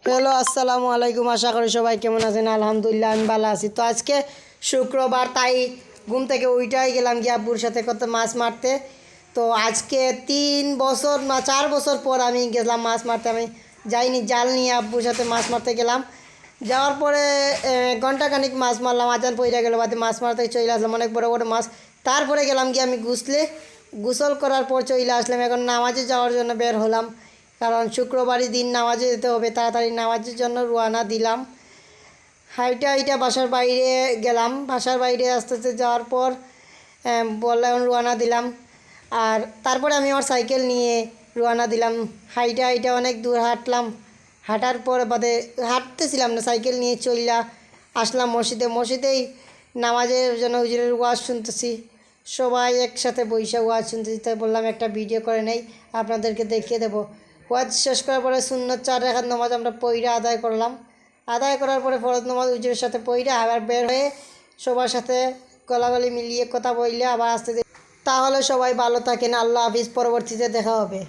Hello, আসসালামু আলাইকুম। আশা করি সবাই কেমন আছেন। আলহামদুলিল্লাহ আমি ভালো আছি। তো আজকে শুক্রবার, তাই ঘুম থেকে উইটাই গেলাম গিয়ে আব্বুর সাথে কত মাছ মারতে। তো আজকে 3 বছর না 4 বছর পর আমি গেলাম মাছ মারতে। আমি যাইনি, জাল নিয়ে আব্বুর সাথে মাছ মারতে গেলাম। যাওয়ার পরে ঘন্টাখানিক মাছ মারলাম, আজান পইরা গেল, বাদে মাছ মারতে চলে আসলাম, অনেক বড় বড় মাছ। তারপরে গেলাম গিয়ে আমি গোসল করার পর চলে আসলাম। এখন নামাজে যাওয়ার জন্য বের হলাম, কারণ শুক্রবারই দিন নামাজে যেতে হবে। তাড়াতাড়ি নামাজের জন্য রওনা দিলাম। হাইটা হাইটা বাসার বাইরে গেলাম। বাসার বাইরে আস্তে আস্তে যাওয়ার পর বললাম রওনা দিলাম। আর তারপরে আমি আমার সাইকেল নিয়ে রওনা দিলাম। হাইটা হাইটা অনেক দূর হাঁটলাম। হাঁটার পর বাদে হাঁটতেছিলাম না, সাইকেল নিয়ে চললা আসলাম মসজিদেই নামাজের জন্য হুজুরের ওয়াজ শুনতেছি। সবাই একসাথে বৈশা ওয়াজ শুনতেছি, তাই বললাম একটা ভিডিও করে নেই, আপনাদেরকে দেখিয়ে দেবো। ওয়াজ শেষ করার পরে সুন্নত 4 রাকাত নামাজ আমরা পইরা আদায় করলাম। আদায় করার পরে ফরজ নামাজ হুজুরের সাথে পইরা আবার বের হয়ে সবার সাথে গলাগলি মিলিয়ে কথা বললে আবার আসতে। তাহলে সবাই ভালো থাকেন। আল্লাহ হাফিজ। পরবর্তীতে দেখা হবে।